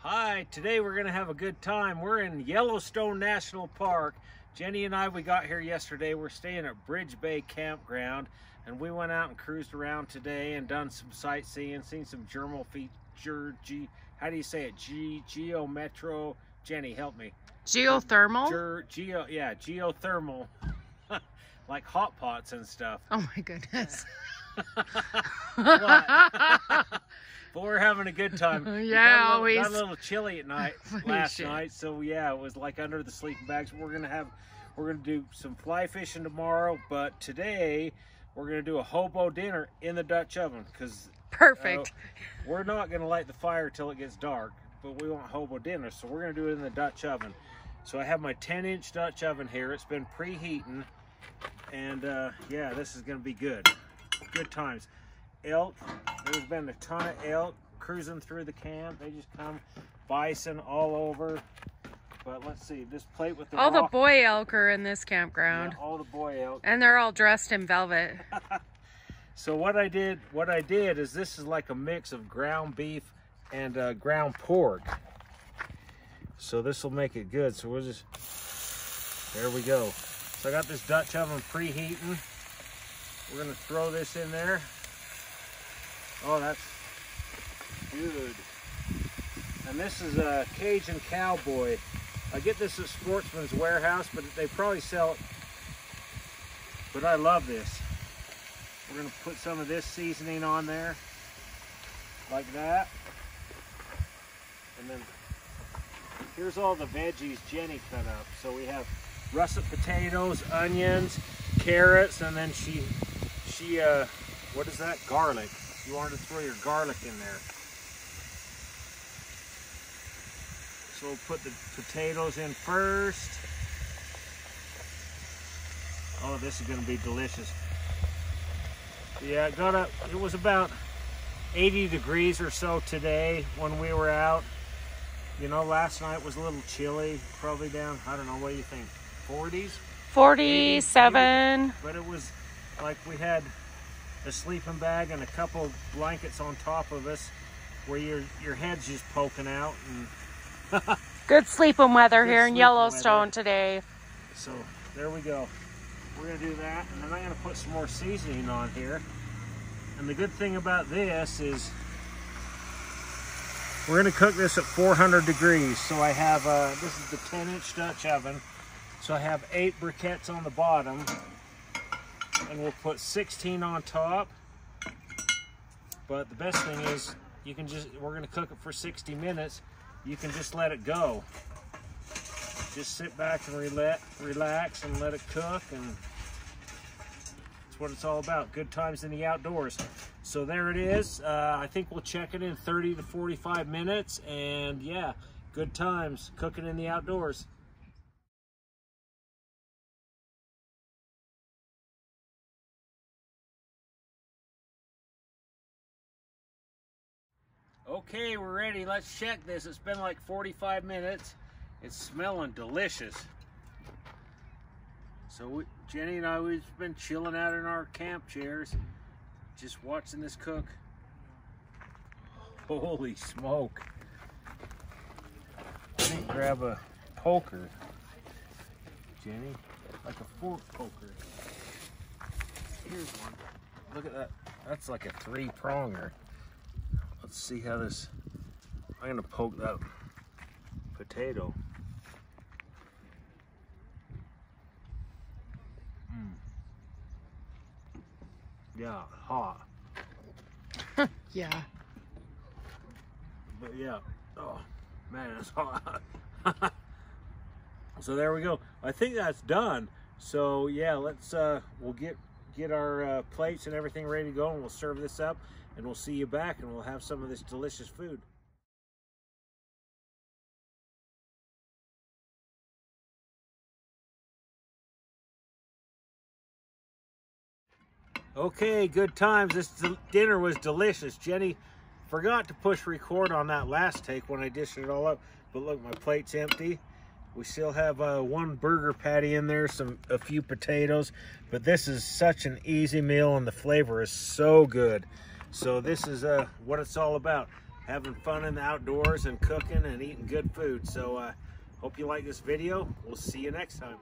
Hi, today we're gonna have a good time. We're in Yellowstone National Park. Jenny and I, we got here yesterday. We're staying at Bridge Bay Campground, and we went out and cruised around today and done some sightseeing, seen some how do you say it? Geometro. Jenny, help me. Geothermal? Geothermal. Like hot pots and stuff. Oh my goodness. But we're having a good time. Yeah, always. Got a little chilly at night last Shit. night, so yeah, it was like under the sleeping bags. We're gonna do some fly fishing tomorrow, but today we're gonna do a hobo dinner in the Dutch oven because Perfect. We're not gonna light the fire till it gets dark, but we want hobo dinner, so we're gonna do it in the Dutch oven. So I have my 10-inch Dutch oven here. It's been preheating, and yeah, this is gonna be good. Good times. Elk, there's been a ton of elk cruising through the camp. They just come, bison all over. But let's see, this plate with the all the boy elk are in this campground. Yeah, all the boy elk. And they're all dressed in velvet. So what I did is, this is like a mix of ground beef and ground pork. So this will make it good. So we'll just, there we go. So I got this Dutch oven preheating. We're gonna throw this in there. Oh, that's good. And this is a Cajun Cowboy. I get this at Sportsman's Warehouse, but they probably sell it. But I love this. We're gonna put some of this seasoning on there, like that. And then here's all the veggies Jenny cut up. So we have russet potatoes, onions, carrots, and then she what is that? Garlic. You wanted to throw your garlic in there. So we'll put the potatoes in first. Oh, this is gonna be delicious. Yeah, it was about 80 degrees or so today when we were out. You know, last night was a little chilly, probably down, I don't know, what do you think, 40s? 47. 80, but it was like we had a sleeping bag and a couple blankets on top of us where your head's just poking out. And Good sleeping weather here in Yellowstone today. So there we go. We're gonna do that, and then I'm gonna put some more seasoning on here. And the good thing about this is we're gonna cook this at 400 degrees. So I have, this is the 10-inch Dutch oven. So I have 8 briquettes on the bottom, and we'll put 16 on top. But the best thing is, we're gonna cook it for 60 minutes. You can just let it go. Just sit back and relax and let it cook, and that's what it's all about. Good times in the outdoors. So there it is. I think we'll check it in 30 to 45 minutes, and yeah, good times cooking in the outdoors. Okay, we're ready. Let's check this. It's been like 45 minutes. It's smelling delicious. So Jenny and I, we've been chilling out in our camp chairs, just watching this cook. Holy smoke. I need to grab a poker, Jenny, like a fork poker. Here's one. Look at that. That's like a 3-pronger. Let's see how this, I'm gonna poke that potato. Yeah, hot. Yeah. But yeah, oh man, it's hot. So there we go. I think that's done. So yeah, let's we'll get our plates and everything ready to go, and we'll serve this up, and we'll see you back, and we'll have some of this delicious food. Okay, good times. This dinner was delicious. Jenny forgot to push record on that last take when I dished it all up, but look, my plate's empty. We still have 1 burger patty in there, a few potatoes, but this is such an easy meal, and the flavor is so good. So this is what it's all about. having fun in the outdoors and cooking and eating good food. So hope you like this video. We'll see you next time.